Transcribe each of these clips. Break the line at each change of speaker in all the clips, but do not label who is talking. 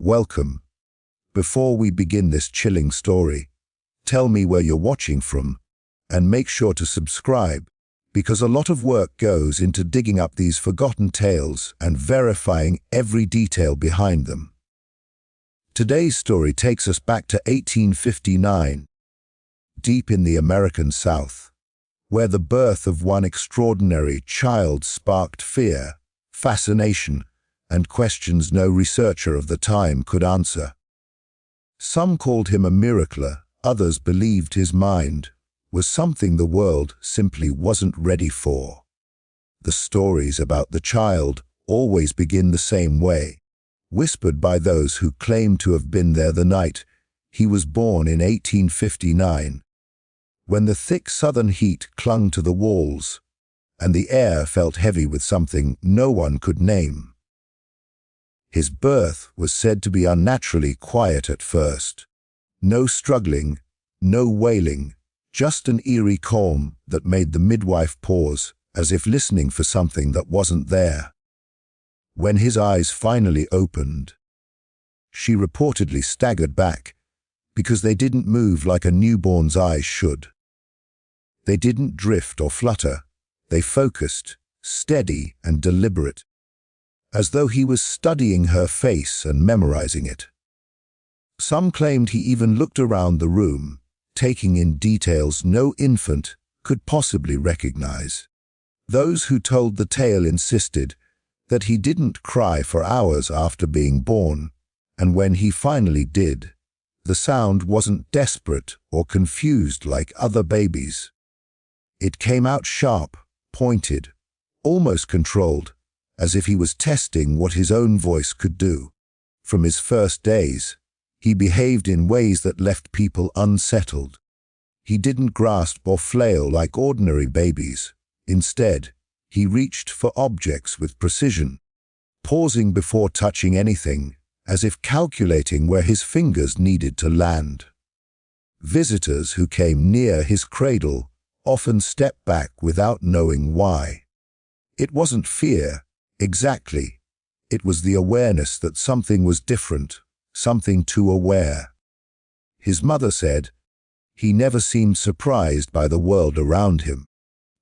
Welcome. Before we begin this chilling story, tell me where you're watching from and make sure to subscribe, because a lot of work goes into digging up these forgotten tales and verifying every detail behind them. Today's story takes us back to 1859, deep in the American South, where the birth of one extraordinary child sparked fear, fascination, and questions no researcher of the time could answer. Some called him a miracler, others believed his mind was something the world simply wasn't ready for. The stories about the child always begin the same way, whispered by those who claim to have been there the night he was born in 1859, when the thick southern heat clung to the walls and the air felt heavy with something no one could name. His birth was said to be unnaturally quiet at first. No struggling, no wailing, just an eerie calm that made the midwife pause as if listening for something that wasn't there. When his eyes finally opened, she reportedly staggered back because they didn't move like a newborn's eyes should. They didn't drift or flutter. They focused, steady and deliberate, as though he was studying her face and memorizing it. Some claimed he even looked around the room, taking in details no infant could possibly recognize. Those who told the tale insisted that he didn't cry for hours after being born, and when he finally did, the sound wasn't desperate or confused like other babies. It came out sharp, pointed, almost controlled, as if he was testing what his own voice could do. From his first days, he behaved in ways that left people unsettled. He didn't grasp or flail like ordinary babies. Instead, he reached for objects with precision, pausing before touching anything, as if calculating where his fingers needed to land. Visitors who came near his cradle often stepped back without knowing why. It wasn't fear, exactly. It was the awareness that something was different, something too aware. His mother said he never seemed surprised by the world around him.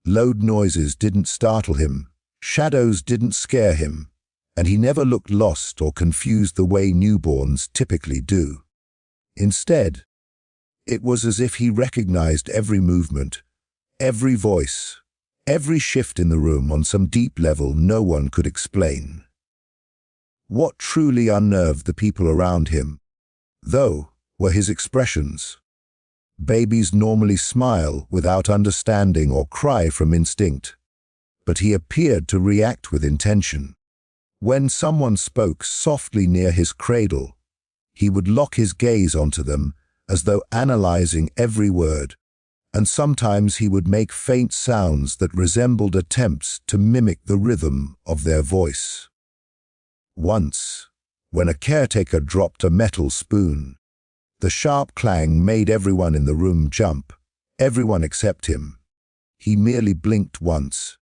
Loud noises didn't startle him, shadows didn't scare him, and he never looked lost or confused the way newborns typically do. Instead, it was as if he recognized every movement, every voice, every shift in the room on some deep level no one could explain. What truly unnerved the people around him, though, were his expressions. Babies normally smile without understanding or cry from instinct, but he appeared to react with intention. When someone spoke softly near his cradle, he would lock his gaze onto them as though analyzing every word, and sometimes he would make faint sounds that resembled attempts to mimic the rhythm of their voice. Once, when a caretaker dropped a metal spoon, the sharp clang made everyone in the room jump, everyone except him. He merely blinked once,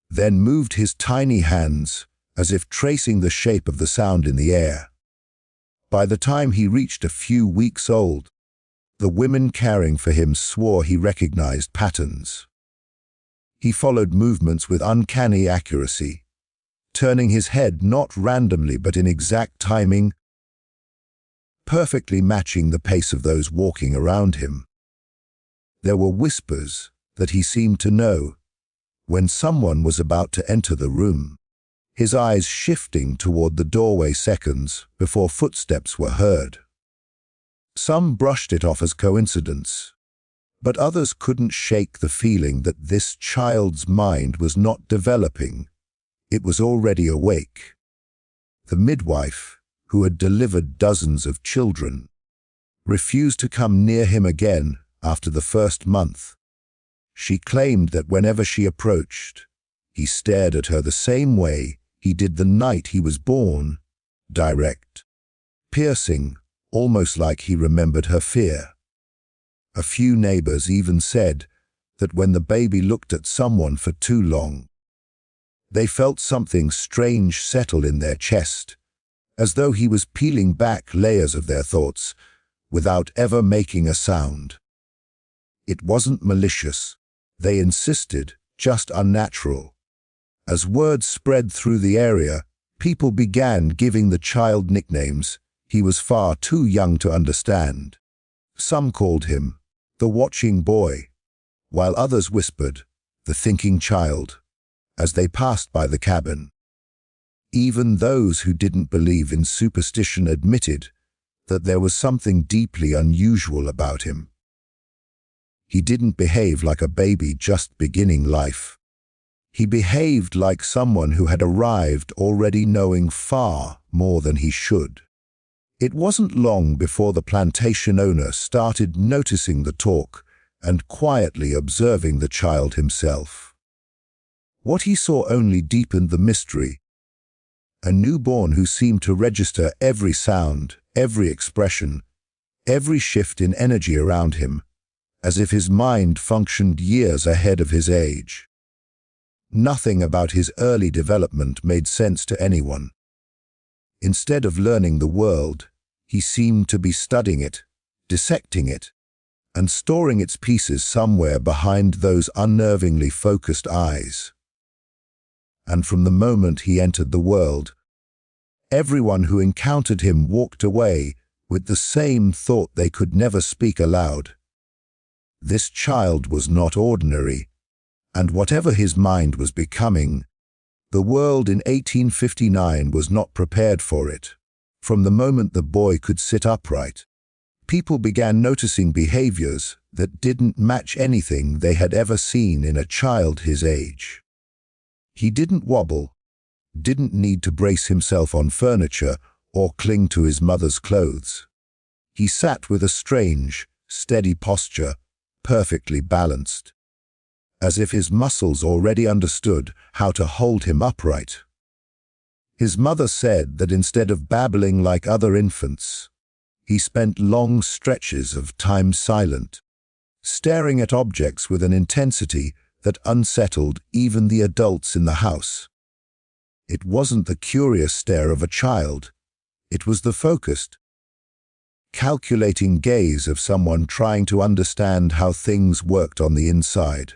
then moved his tiny hands as if tracing the shape of the sound in the air. By the time he reached a few weeks old, the women caring for him swore he recognized patterns. He followed movements with uncanny accuracy, turning his head not randomly but in exact timing, perfectly matching the pace of those walking around him. There were whispers that he seemed to know when someone was about to enter the room, his eyes shifting toward the doorway seconds before footsteps were heard. Some brushed it off as coincidence, but others couldn't shake the feeling that this child's mind was not developing. It was already awake. The midwife, who had delivered dozens of children, refused to come near him again after the first month. She claimed that whenever she approached, he stared at her the same way he did the night he was born, direct, piercing, almost like he remembered her fear. A few neighbors even said that when the baby looked at someone for too long, they felt something strange settle in their chest, as though he was peeling back layers of their thoughts without ever making a sound. It wasn't malicious, they insisted, just unnatural. As words spread through the area, people began giving the child nicknames he was far too young to understand. Some called him the watching boy, while others whispered the thinking child as they passed by the cabin. Even those who didn't believe in superstition admitted that there was something deeply unusual about him. He didn't behave like a baby just beginning life. He behaved like someone who had arrived already knowing far more than he should. It wasn't long before the plantation owner started noticing the talk and quietly observing the child himself. What he saw only deepened the mystery. A newborn who seemed to register every sound, every expression, every shift in energy around him, as if his mind functioned years ahead of his age. Nothing about his early development made sense to anyone. Instead of learning the world, he seemed to be studying it, dissecting it, and storing its pieces somewhere behind those unnervingly focused eyes. And from the moment he entered the world, everyone who encountered him walked away with the same thought they could never speak aloud. This child was not ordinary, and whatever his mind was becoming, the world in 1859 was not prepared for it. From the moment the boy could sit upright, people began noticing behaviors that didn't match anything they had ever seen in a child his age. He didn't wobble, didn't need to brace himself on furniture or cling to his mother's clothes. He sat with a strange, steady posture, perfectly balanced, as if his muscles already understood how to hold him upright. His mother said that instead of babbling like other infants, he spent long stretches of time silent, staring at objects with an intensity that unsettled even the adults in the house. It wasn't the curious stare of a child, it was the focused, calculating gaze of someone trying to understand how things worked on the inside.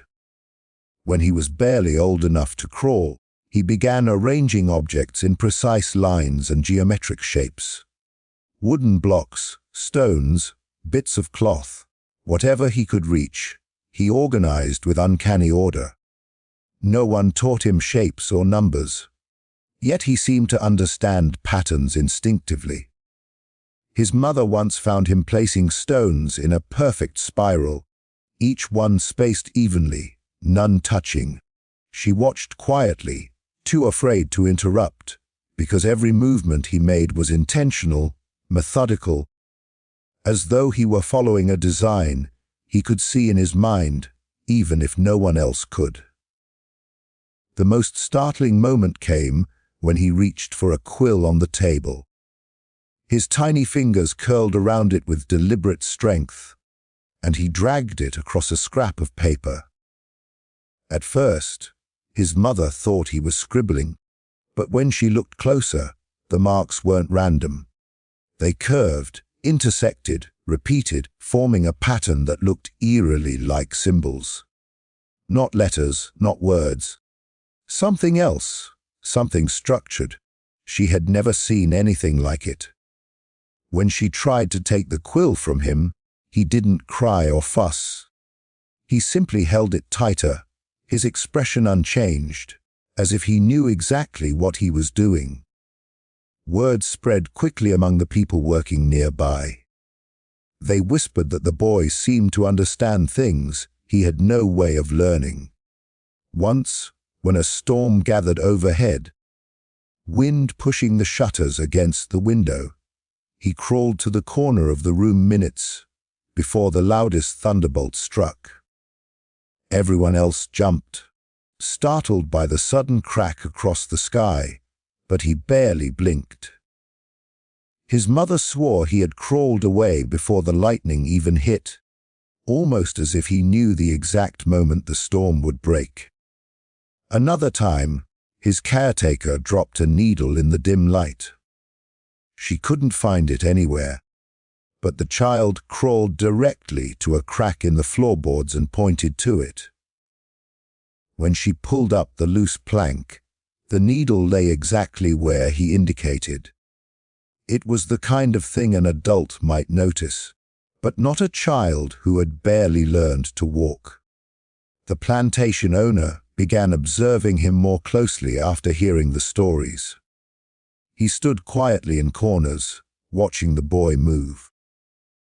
When he was barely old enough to crawl, he began arranging objects in precise lines and geometric shapes. Wooden blocks, stones, bits of cloth, whatever he could reach, he organized with uncanny order. No one taught him shapes or numbers, yet he seemed to understand patterns instinctively. His mother once found him placing stones in a perfect spiral, each one spaced evenly, none touching. She watched quietly, too afraid to interrupt, because every movement he made was intentional, methodical, as though he were following a design he could see in his mind, even if no one else could. The most startling moment came when he reached for a quill on the table. His tiny fingers curled around it with deliberate strength, and he dragged it across a scrap of paper. At first, his mother thought he was scribbling, but when she looked closer, the marks weren't random. They curved, intersected, repeated, forming a pattern that looked eerily like symbols. Not letters, not words. Something else, something structured. She had never seen anything like it. When she tried to take the quill from him, he didn't cry or fuss. He simply held it tighter, his expression unchanged, as if he knew exactly what he was doing. Word spread quickly among the people working nearby. They whispered that the boy seemed to understand things he had no way of learning. Once, when a storm gathered overhead, wind pushing the shutters against the window, he crawled to the corner of the room minutes before the loudest thunderbolt struck. Everyone else jumped, startled by the sudden crack across the sky, but he barely blinked. His mother swore he had crawled away before the lightning even hit, almost as if he knew the exact moment the storm would break. Another time, his caretaker dropped a needle in the dim light. She couldn't find it anywhere, but the child crawled directly to a crack in the floorboards and pointed to it. When she pulled up the loose plank, the needle lay exactly where he indicated. It was the kind of thing an adult might notice, but not a child who had barely learned to walk. The plantation owner began observing him more closely after hearing the stories. He stood quietly in corners, watching the boy move.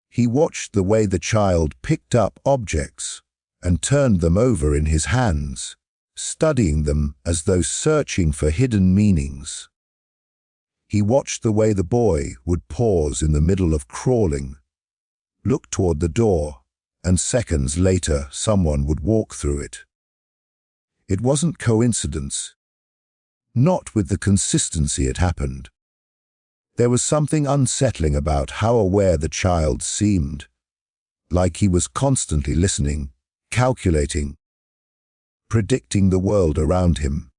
He watched the way the child picked up objects and turned them over in his hands, studying them as though searching for hidden meanings. He watched the way the boy would pause in the middle of crawling, look toward the door, and seconds later someone would walk through it. It wasn't coincidence. Not with the consistency it happened. There was something unsettling about how aware the child seemed, like he was constantly listening, calculating, predicting the world around him.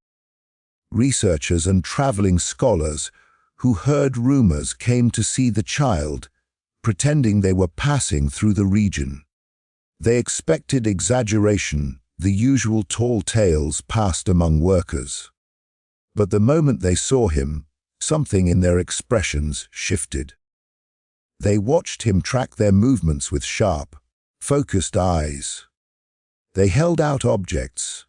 Researchers and traveling scholars who heard rumors came to see the child, pretending they were passing through the region. They expected exaggeration, the usual tall tales passed among workers. But the moment they saw him, something in their expressions shifted. They watched him track their movements with sharp, focused eyes. They held out objects,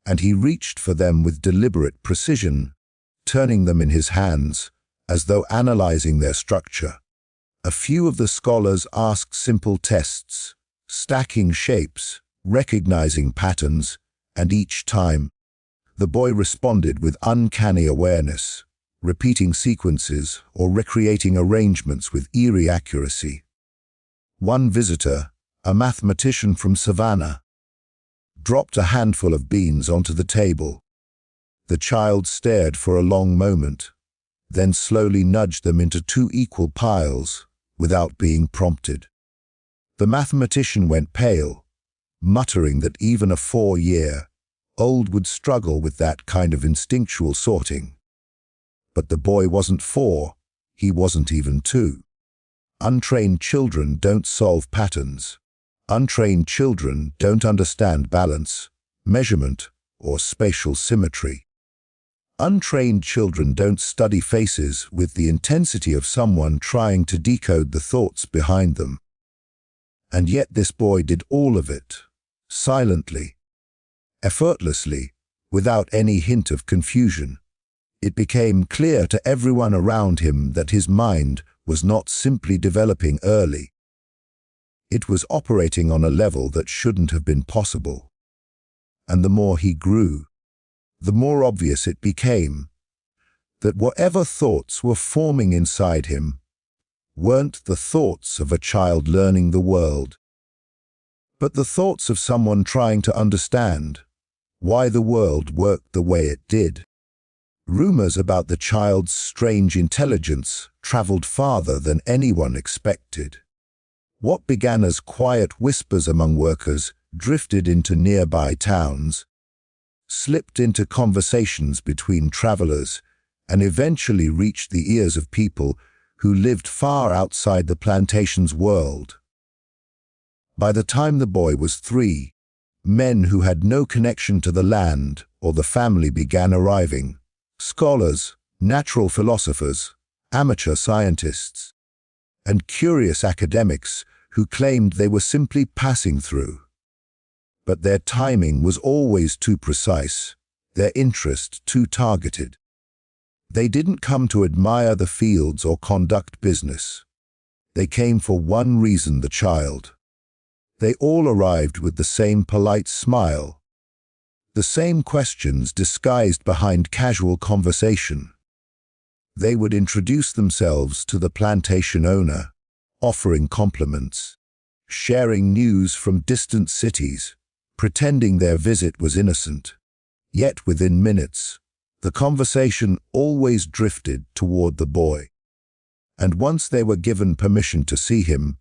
and he reached for them with deliberate precision, turning them in his hands, as though analyzing their structure. A few of the scholars asked simple tests, stacking shapes, recognizing patterns, and each time, the boy responded with uncanny awareness, repeating sequences or recreating arrangements with eerie accuracy. One visitor, a mathematician from Savannah, dropped a handful of beans onto the table. The child stared for a long moment, then slowly nudged them into two equal piles without being prompted. The mathematician went pale, muttering that even a 4-year-old would struggle with that kind of instinctual sorting. But the boy wasn't 4, he wasn't even 2. Untrained children don't solve patterns. Untrained children don't understand balance, measurement, or spatial symmetry. Untrained children don't study faces with the intensity of someone trying to decode the thoughts behind them. And yet this boy did all of it, silently, effortlessly, without any hint of confusion. It became clear to everyone around him that his mind was not simply developing early. It was operating on a level that shouldn't have been possible. And the more he grew, the more obvious it became that whatever thoughts were forming inside him weren't the thoughts of a child learning the world, but the thoughts of someone trying to understand why the world worked the way it did. Rumors about the child's strange intelligence traveled farther than anyone expected. What began as quiet whispers among workers drifted into nearby towns, slipped into conversations between travelers, and eventually reached the ears of people who lived far outside the plantation's world. By the time the boy was 3, men who had no connection to the land or the family began arriving. Scholars, natural philosophers, amateur scientists, and curious academics who claimed they were simply passing through. But their timing was always too precise, their interest too targeted. They didn't come to admire the fields or conduct business. They came for one reason: the child. They all arrived with the same polite smile, the same questions disguised behind casual conversation. They would introduce themselves to the plantation owner, offering compliments, sharing news from distant cities, pretending their visit was innocent. Yet within minutes, the conversation always drifted toward the boy. And once they were given permission to see him,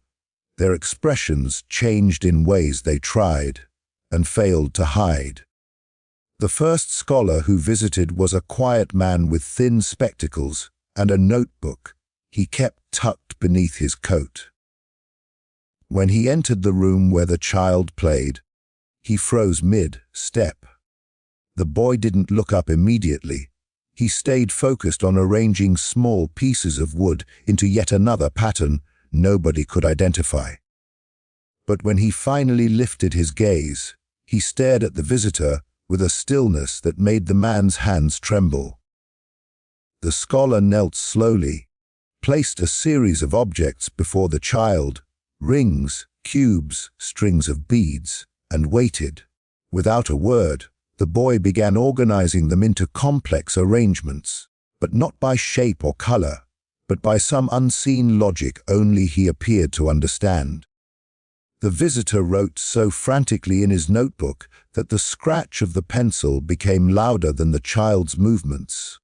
their expressions changed in ways they tried and failed to hide. The first scholar who visited was a quiet man with thin spectacles and a notebook. he kept tucked beneath his coat. When he entered the room where the child played, he froze mid-step. The boy didn't look up immediately. He stayed focused on arranging small pieces of wood into yet another pattern nobody could identify. But when he finally lifted his gaze, he stared at the visitor with a stillness that made the man's hands tremble. The scholar knelt slowly, placed a series of objects before the child, rings, cubes, strings of beads, and waited. Without a word, the boy began organizing them into complex arrangements, but not by shape or color, but by some unseen logic only he appeared to understand. The visitor wrote so frantically in his notebook that the scratch of the pencil became louder than the child's movements.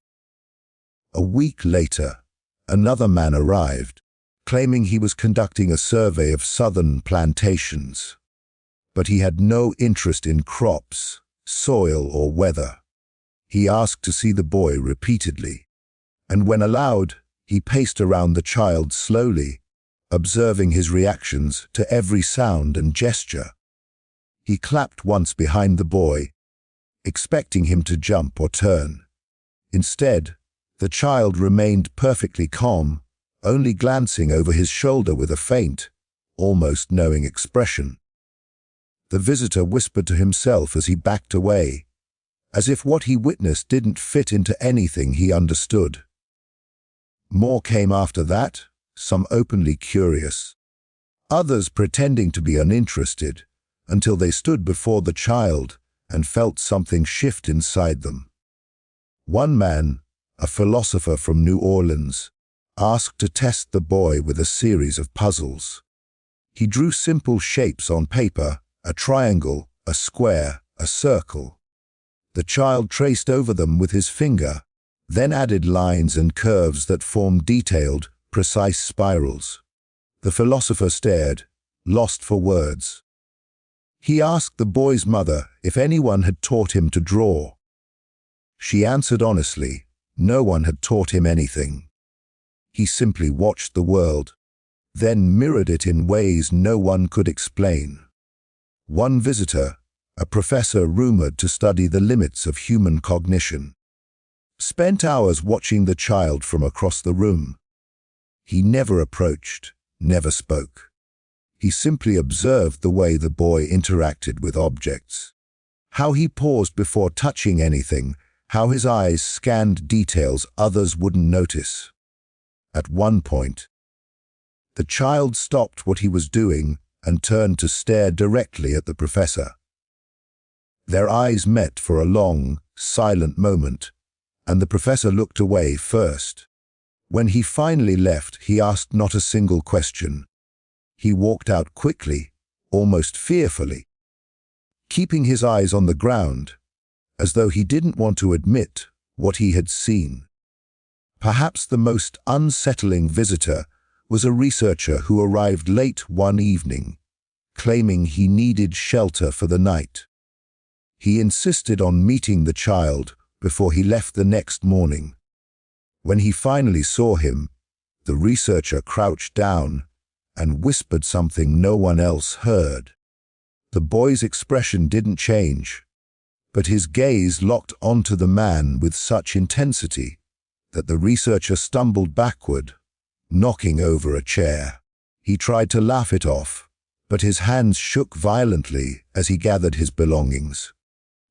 A week later, another man arrived, claiming he was conducting a survey of southern plantations. But he had no interest in crops, soil, or weather. He asked to see the boy repeatedly, and when allowed, he paced around the child slowly, observing his reactions to every sound and gesture. He clapped once behind the boy, expecting him to jump or turn. Instead, the child remained perfectly calm, only glancing over his shoulder with a faint, almost knowing expression. The visitor whispered to himself as he backed away, as if what he witnessed didn't fit into anything he understood. More came after that, some openly curious, others pretending to be uninterested, until they stood before the child and felt something shift inside them. One man, a philosopher from New Orleans, asked to test the boy with a series of puzzles. He drew simple shapes on paper, a triangle, a square, a circle. The child traced over them with his finger, then added lines and curves that formed detailed, precise spirals. The philosopher stared, lost for words. He asked the boy's mother if anyone had taught him to draw. She answered honestly, no one had taught him anything. He simply watched the world, then mirrored it in ways no one could explain. One visitor, a professor rumored to study the limits of human cognition, spent hours watching the child from across the room. He never approached, never spoke. He simply observed the way the boy interacted with objects, how he paused before touching anything, how his eyes scanned details others wouldn't notice. At one point, the child stopped what he was doing and turned to stare directly at the professor. Their eyes met for a long, silent moment, and the professor looked away first. When he finally left, he asked not a single question. He walked out quickly, almost fearfully, keeping his eyes on the ground, as though he didn't want to admit what he had seen. Perhaps the most unsettling visitor was a researcher who arrived late one evening, claiming he needed shelter for the night. He insisted on meeting the child before he left the next morning. When he finally saw him, the researcher crouched down and whispered something no one else heard. The boy's expression didn't change, but his gaze locked onto the man with such intensity that the researcher stumbled backward, knocking over a chair. He tried to laugh it off, but his hands shook violently as he gathered his belongings.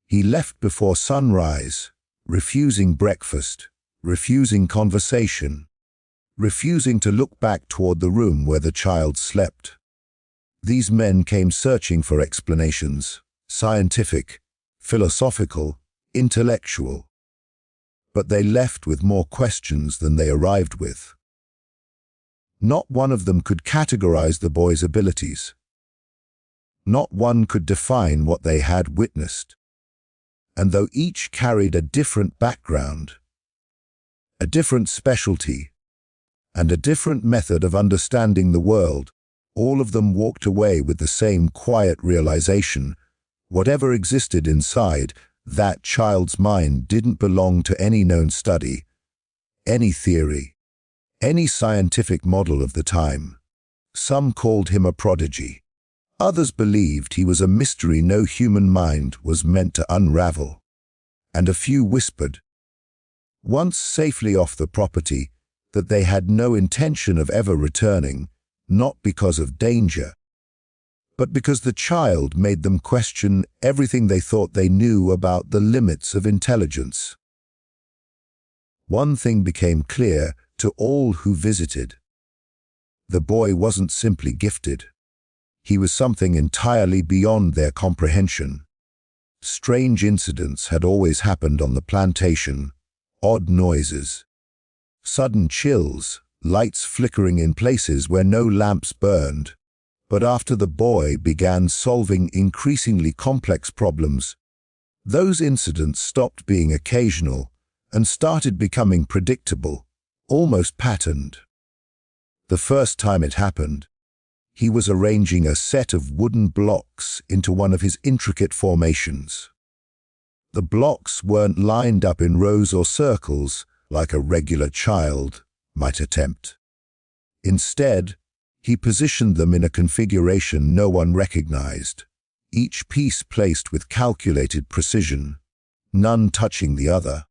He left before sunrise, refusing breakfast, refusing conversation, refusing to look back toward the room where the child slept. These men came searching for explanations, scientific, philosophical, intellectual. But they left with more questions than they arrived with. Not one of them could categorize the boy's abilities. Not one could define what they had witnessed. And though each carried a different background, a different specialty, and a different method of understanding the world, all of them walked away with the same quiet realization: whatever existed inside that child's mind didn't belong to any known study, any theory, any scientific model of the time. Some called him a prodigy. Others believed he was a mystery no human mind was meant to unravel. And a few whispered, once safely off the property, that they had no intention of ever returning, not because of danger, but because the child made them question everything they thought they knew about the limits of intelligence. One thing became clear to all who visited. The boy wasn't simply gifted. He was something entirely beyond their comprehension. Strange incidents had always happened on the plantation, odd noises, sudden chills, lights flickering in places where no lamps burned. But after the boy began solving increasingly complex problems, those incidents stopped being occasional and started becoming predictable, almost patterned. The first time it happened, he was arranging a set of wooden blocks into one of his intricate formations. The blocks weren't lined up in rows or circles like a regular child might attempt. Instead, he positioned them in a configuration no one recognized, each piece placed with calculated precision, none touching the other,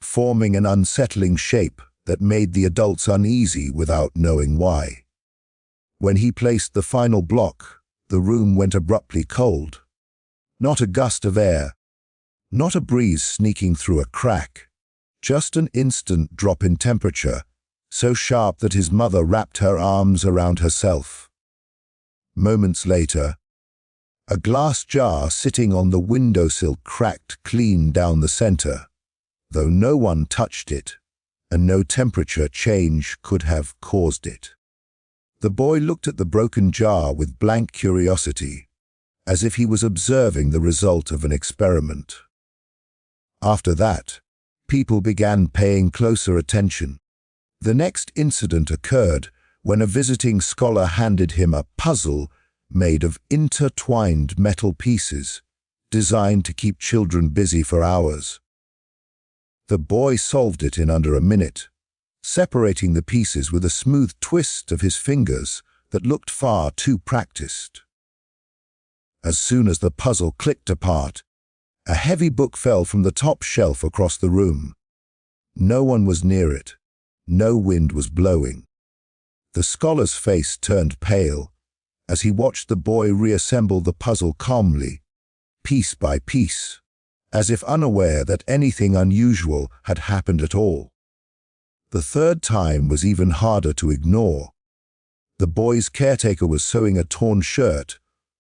forming an unsettling shape that made the adults uneasy without knowing why. When he placed the final block, the room went abruptly cold. Not a gust of air, not a breeze sneaking through a crack, just an instant drop in temperature, so sharp that his mother wrapped her arms around herself. Moments later, a glass jar sitting on the windowsill cracked clean down the center, though no one touched it, and no temperature change could have caused it. The boy looked at the broken jar with blank curiosity, as if he was observing the result of an experiment. After that, people began paying closer attention. The next incident occurred when a visiting scholar handed him a puzzle made of intertwined metal pieces, designed to keep children busy for hours. The boy solved it in under a minute, separating the pieces with a smooth twist of his fingers that looked far too practiced. As soon as the puzzle clicked apart, a heavy book fell from the top shelf across the room. No one was near it. No wind was blowing. The scholar's face turned pale as he watched the boy reassemble the puzzle calmly, piece by piece, as if unaware that anything unusual had happened at all. The third time was even harder to ignore. The boy's caretaker was sewing a torn shirt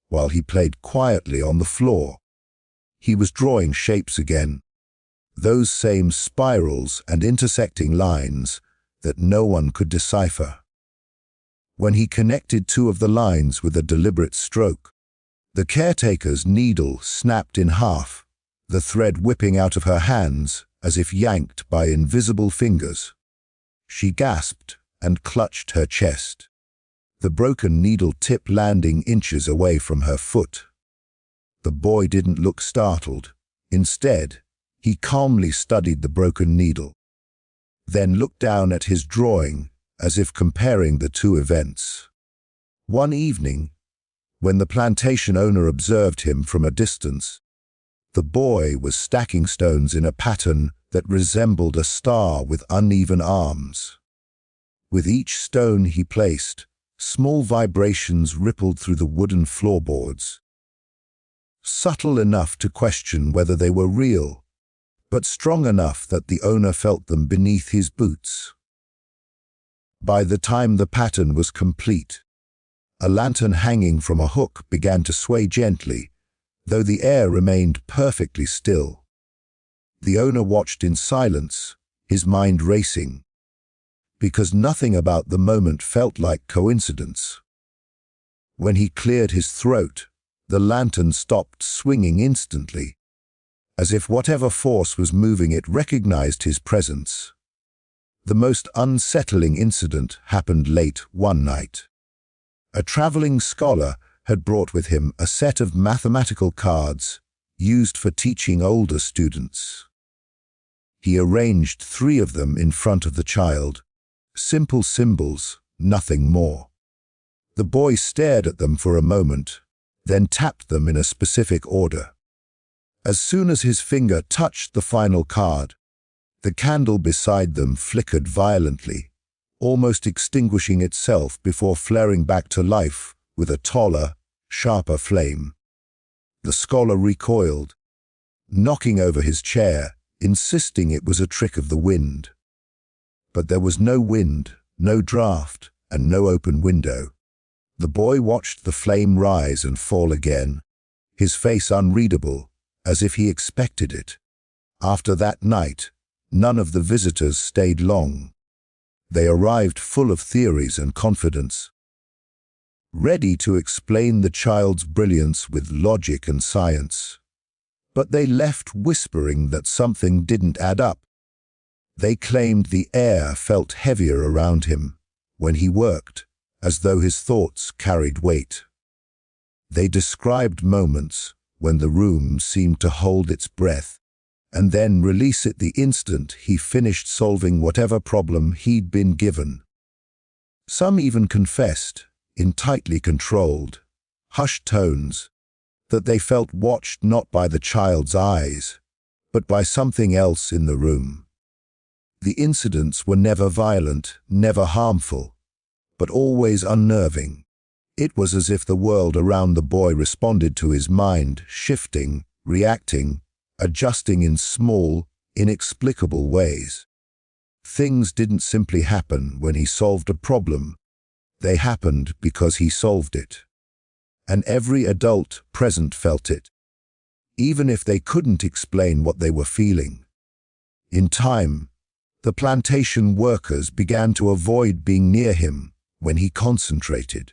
while he played quietly on the floor. He was drawing shapes again, those same spirals and intersecting lines that no one could decipher. When he connected two of the lines with a deliberate stroke, the caretaker's needle snapped in half, the thread whipping out of her hands as if yanked by invisible fingers. She gasped and clutched her chest, the broken needle tip landing inches away from her foot. The boy didn't look startled. Instead, he calmly studied the broken needle, then looked down at his drawing as if comparing the two events. One evening, when the plantation owner observed him from a distance, the boy was stacking stones in a pattern that resembled a star with uneven arms. With each stone he placed, small vibrations rippled through the wooden floorboards, subtle enough to question whether they were real, but strong enough that the owner felt them beneath his boots. By the time the pattern was complete, a lantern hanging from a hook began to sway gently, though the air remained perfectly still. The owner watched in silence, his mind racing, because nothing about the moment felt like coincidence. When he cleared his throat, the lantern stopped swinging instantly, as if whatever force was moving it recognized his presence. The most unsettling incident happened late one night. A traveling scholar had brought with him a set of mathematical cards used for teaching older students. He arranged 3 of them in front of the child, Simple symbols, nothing more. The boy stared at them for a moment, then tapped them in a specific order. As soon as his finger touched the final card, the candle beside them flickered violently, almost extinguishing itself before flaring back to life with a taller, sharper flame. The scholar recoiled, knocking over his chair, insisting it was a trick of the wind. But there was no wind, no draft, and no open window. The boy watched the flame rise and fall again, his face unreadable, as if he expected it. After that night, none of the visitors stayed long. They arrived full of theories and confidence, ready to explain the child's brilliance with logic and science. But they left whispering that something didn't add up. They claimed the air felt heavier around him when he worked, as though his thoughts carried weight. They described moments when the room seemed to hold its breath and then release it the instant he finished solving whatever problem he'd been given. Some even confessed, in tightly controlled, hushed tones, that they felt watched not by the child's eyes, but by something else in the room. The incidents were never violent, never harmful, but always unnerving. It was as if the world around the boy responded to his mind, shifting, reacting, adjusting in small, inexplicable ways. Things didn't simply happen when he solved a problem. They happened because he solved it. And every adult present felt it, even if they couldn't explain what they were feeling. In time, the plantation workers began to avoid being near him when he concentrated.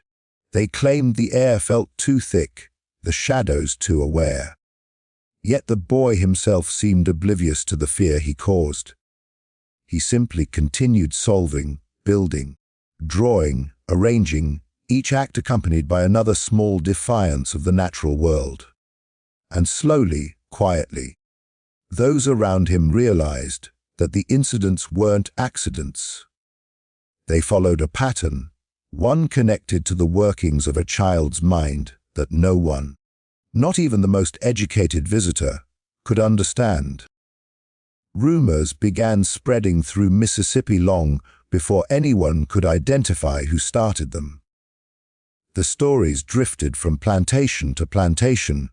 They claimed the air felt too thick, the shadows too aware. Yet the boy himself seemed oblivious to the fear he caused. He simply continued solving, building, drawing, arranging, each act accompanied by another small defiance of the natural world. And slowly, quietly, those around him realized that the incidents weren't accidents. They followed a pattern, one connected to the workings of a child's mind that no one, not even the most educated visitor, could understand. Rumors began spreading through Mississippi long before anyone could identify who started them. The stories drifted from plantation to plantation,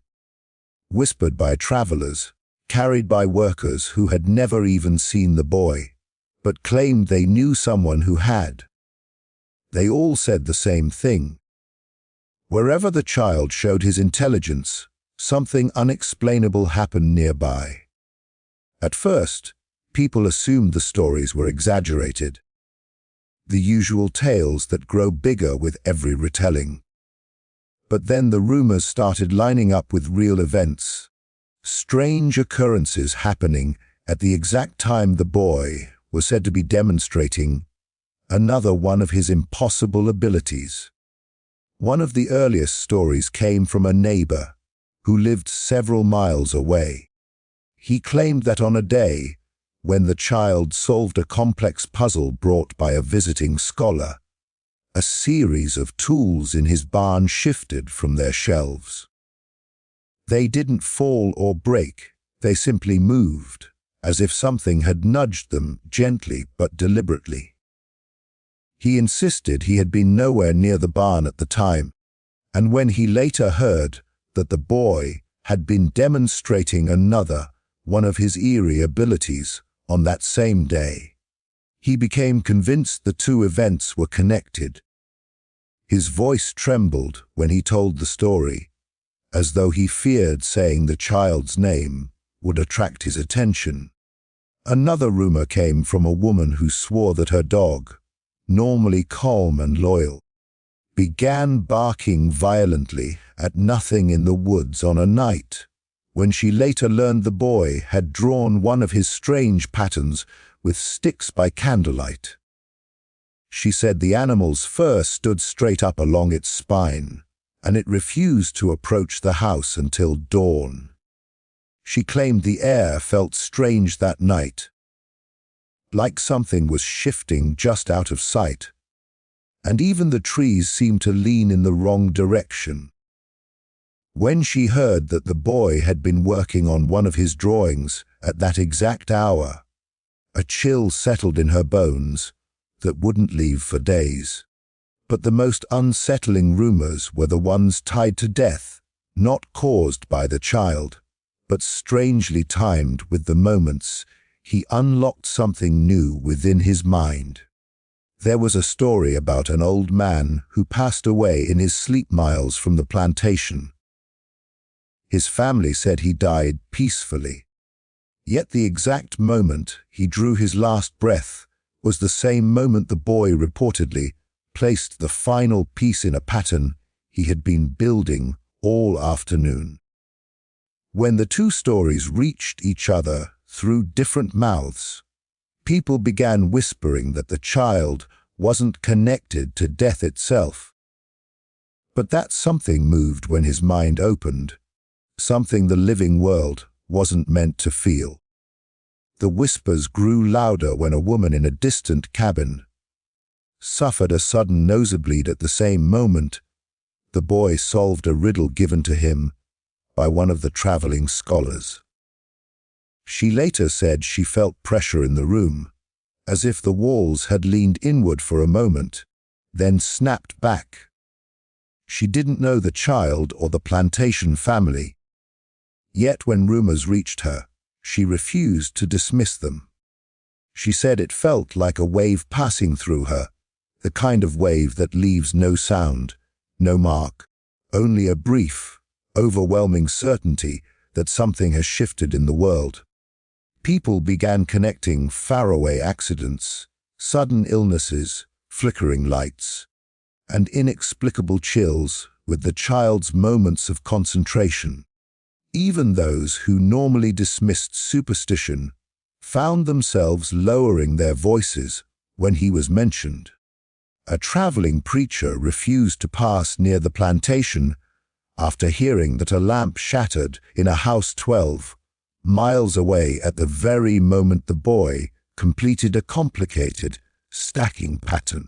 whispered by travelers, carried by workers who had never even seen the boy, but claimed they knew someone who had. They all said the same thing. Wherever the child showed his intelligence, something unexplainable happened nearby. At first, people assumed the stories were exaggerated, the usual tales that grow bigger with every retelling. But then the rumors started lining up with real events, strange occurrences happening at the exact time the boy was said to be demonstrating another one of his impossible abilities. One of the earliest stories came from a neighbor who lived several miles away. He claimed that on a day when the child solved a complex puzzle brought by a visiting scholar, a series of tools in his barn shifted from their shelves. They didn't fall or break, they simply moved, as if something had nudged them gently but deliberately. He insisted he had been nowhere near the barn at the time, and when he later heard that the boy had been demonstrating another one of his eerie abilities on that same day, he became convinced the two events were connected. His voice trembled when he told the story, as though he feared saying the child's name would attract his attention. Another rumor came from a woman who swore that her dog, normally calm and loyal, began barking violently at nothing in the woods on a night when she later learned the boy had drawn one of his strange patterns with sticks by candlelight. She said the animal's fur stood straight up along its spine, and it refused to approach the house until dawn. She claimed the air felt strange that night, like something was shifting just out of sight, and even the trees seemed to lean in the wrong direction. When she heard that the boy had been working on one of his drawings at that exact hour, a chill settled in her bones that wouldn't leave for days. But the most unsettling rumors were the ones tied to death, not caused by the child, but strangely timed with the moments he unlocked something new within his mind. There was a story about an old man who passed away in his sleep miles from the plantation. His family said he died peacefully. Yet the exact moment he drew his last breath was the same moment the boy reportedly placed the final piece in a pattern he had been building all afternoon. When the two stories reached each other through different mouths, people began whispering that the child wasn't connected to death itself. But that something moved when his mind opened, something the living world wasn't meant to feel. The whispers grew louder when a woman in a distant cabin suffered a sudden nosebleed at the same moment the boy solved a riddle given to him by one of the traveling scholars. She later said she felt pressure in the room, as if the walls had leaned inward for a moment, then snapped back. She didn't know the child or the plantation family. Yet when rumors reached her, she refused to dismiss them. She said it felt like a wave passing through her, the kind of wave that leaves no sound, no mark, only a brief, overwhelming certainty that something has shifted in the world. People began connecting faraway accidents, sudden illnesses, flickering lights, and inexplicable chills with the child's moments of concentration. Even those who normally dismissed superstition found themselves lowering their voices when he was mentioned. A traveling preacher refused to pass near the plantation after hearing that a lamp shattered in a house 12 miles away at the very moment the boy completed a complicated stacking pattern.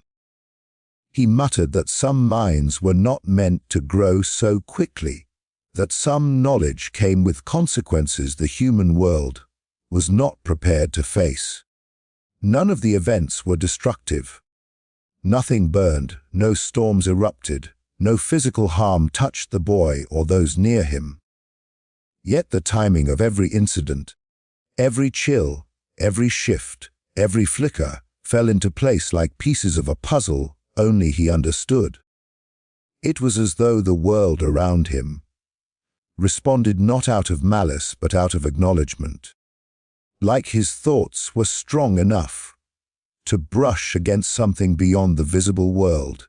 He muttered that some minds were not meant to grow so quickly, that some knowledge came with consequences the human world was not prepared to face. None of the events were destructive. Nothing burned, no storms erupted, no physical harm touched the boy or those near him. Yet the timing of every incident, every chill, every shift, every flicker, fell into place like pieces of a puzzle only he understood. It was as though the world around him responded not out of malice but out of acknowledgement. Like his thoughts were strong enough to brush against something beyond the visible world,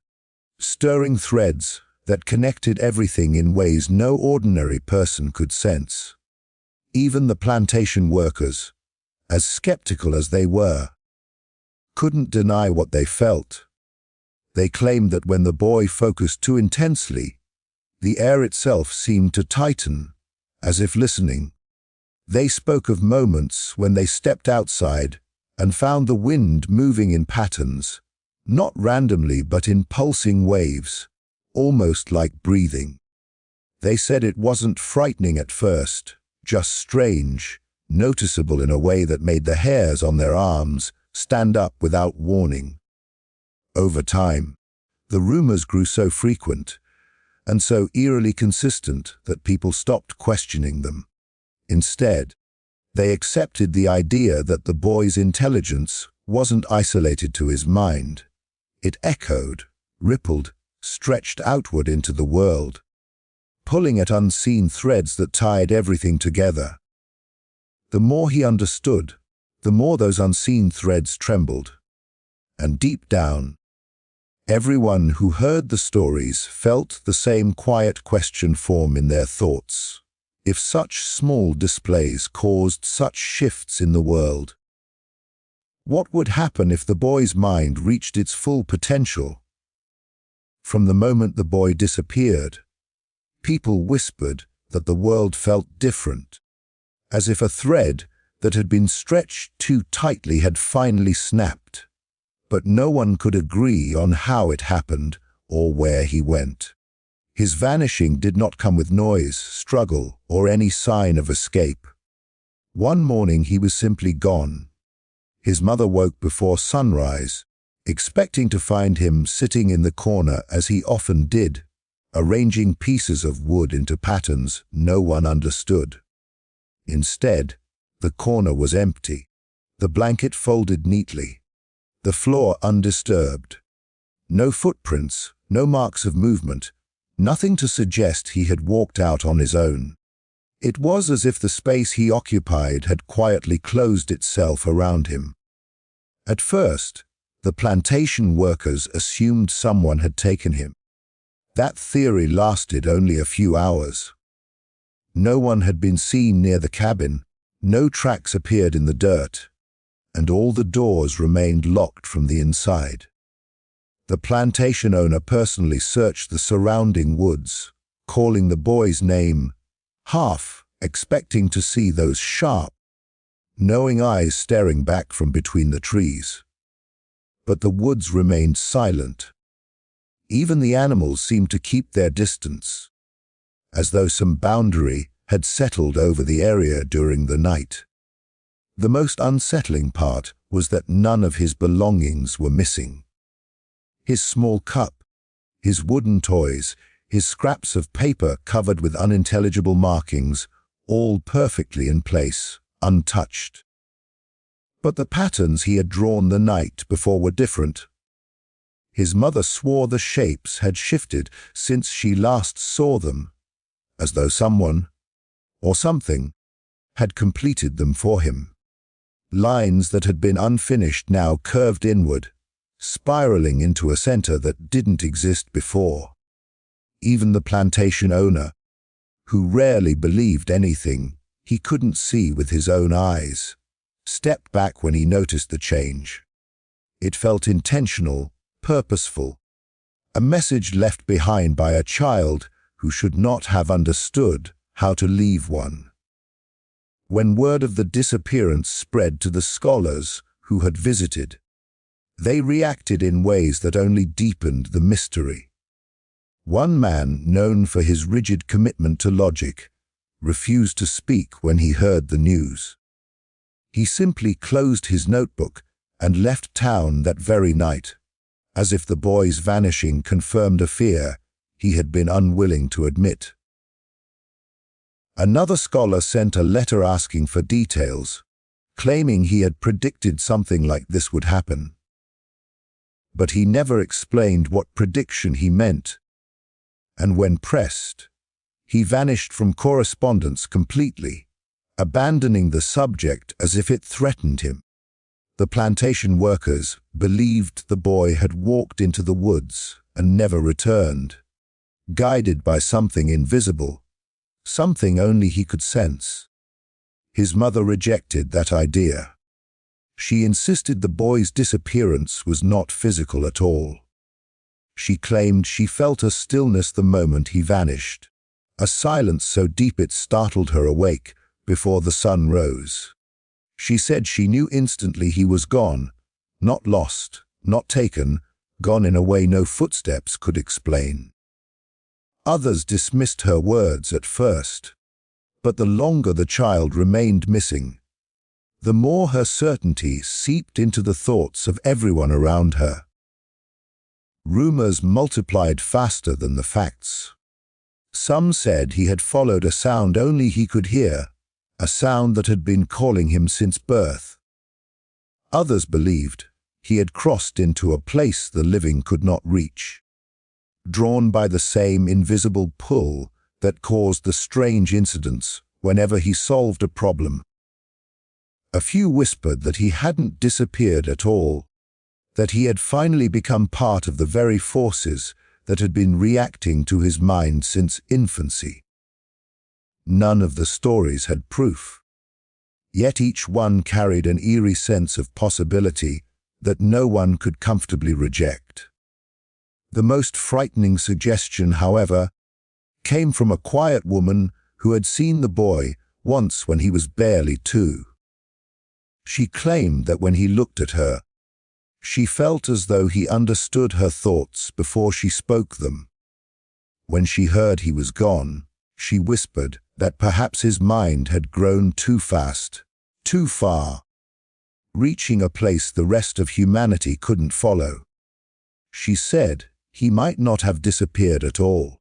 stirring threads that connected everything in ways no ordinary person could sense. Even the plantation workers, as skeptical as they were, couldn't deny what they felt. They claimed that when the boy focused too intensely, the air itself seemed to tighten, as if listening. They spoke of moments when they stepped outside and found the wind moving in patterns, not randomly but in pulsing waves, almost like breathing. They said it wasn't frightening at first, just strange, noticeable in a way that made the hairs on their arms stand up without warning. Over time, the rumors grew so frequent and so eerily consistent that people stopped questioning them. Instead, they accepted the idea that the boy's intelligence wasn't isolated to his mind. It echoed, rippled, stretched outward into the world, pulling at unseen threads that tied everything together. The more he understood, the more those unseen threads trembled. And deep down, everyone who heard the stories felt the same quiet question form in their thoughts. If such small displays caused such shifts in the world, what would happen if the boy's mind reached its full potential? From the moment the boy disappeared, people whispered that the world felt different, as if a thread that had been stretched too tightly had finally snapped, but no one could agree on how it happened or where he went. His vanishing did not come with noise, struggle, or any sign of escape. One morning he was simply gone. His mother woke before sunrise, expecting to find him sitting in the corner as he often did, arranging pieces of wood into patterns no one understood. Instead, the corner was empty, the blanket folded neatly, the floor undisturbed. No footprints, no marks of movement, nothing to suggest he had walked out on his own. It was as if the space he occupied had quietly closed itself around him. At first, the plantation workers assumed someone had taken him. That theory lasted only a few hours. No one had been seen near the cabin, no tracks appeared in the dirt, and all the doors remained locked from the inside. The plantation owner personally searched the surrounding woods, calling the boy's name, half expecting to see those sharp, knowing eyes staring back from between the trees. But the woods remained silent. Even the animals seemed to keep their distance, as though some boundary had settled over the area during the night. The most unsettling part was that none of his belongings were missing. His small cup, his wooden toys, his scraps of paper covered with unintelligible markings, all perfectly in place, untouched. But the patterns he had drawn the night before were different. His mother swore the shapes had shifted since she last saw them, as though someone, or something, had completed them for him. Lines that had been unfinished now curved inward, spiraling into a center that didn't exist before. Even the plantation owner, who rarely believed anything he couldn't see with his own eyes, stepped back when he noticed the change. It felt intentional, purposeful, a message left behind by a child who should not have understood how to leave one. When word of the disappearance spread to the scholars who had visited, they reacted in ways that only deepened the mystery. One man, known for his rigid commitment to logic, refused to speak when he heard the news. He simply closed his notebook and left town that very night, as if the boy's vanishing confirmed a fear he had been unwilling to admit. Another scholar sent a letter asking for details, claiming he had predicted something like this would happen. But he never explained what prediction he meant, and when pressed, he vanished from correspondence completely, abandoning the subject as if it threatened him. The plantation workers believed the boy had walked into the woods and never returned, guided by something invisible, something only he could sense. His mother rejected that idea. She insisted the boy's disappearance was not physical at all. She claimed she felt a stillness the moment he vanished, a silence so deep it startled her awake before the sun rose. She said she knew instantly he was gone, not lost, not taken, gone in a way no footsteps could explain. Others dismissed her words at first, but the longer the child remained missing, the more her certainty seeped into the thoughts of everyone around her. Rumors multiplied faster than the facts. Some said he had followed a sound only he could hear, a sound that had been calling him since birth. Others believed he had crossed into a place the living could not reach, drawn by the same invisible pull that caused the strange incidents whenever he solved a problem. A few whispered that he hadn't disappeared at all, that he had finally become part of the very forces that had been reacting to his mind since infancy. None of the stories had proof, yet each one carried an eerie sense of possibility that no one could comfortably reject. The most frightening suggestion, however, came from a quiet woman who had seen the boy once when he was barely 2. She claimed that when he looked at her, she felt as though he understood her thoughts before she spoke them. When she heard he was gone, she whispered that perhaps his mind had grown too fast, too far, reaching a place the rest of humanity couldn't follow. She said he might not have disappeared at all.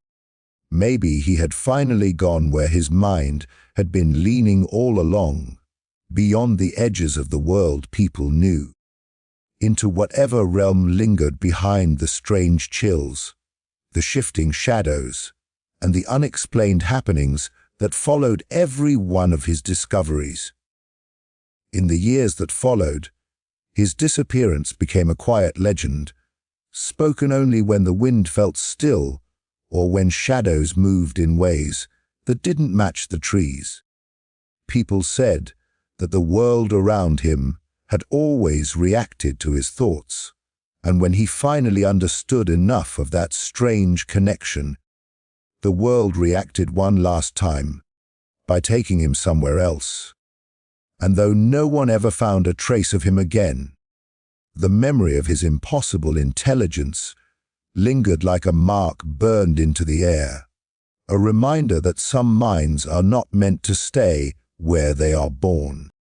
Maybe he had finally gone where his mind had been leaning all along, beyond the edges of the world people knew, into whatever realm lingered behind the strange chills, the shifting shadows, and the unexplained happenings that followed every one of his discoveries. In the years that followed, his disappearance became a quiet legend, spoken only when the wind felt still or when shadows moved in ways that didn't match the trees. People said that the world around him had always reacted to his thoughts, and when he finally understood enough of that strange connection, the world reacted one last time by taking him somewhere else. And though no one ever found a trace of him again, the memory of his impossible intelligence lingered like a mark burned into the air, a reminder that some minds are not meant to stay where they are born.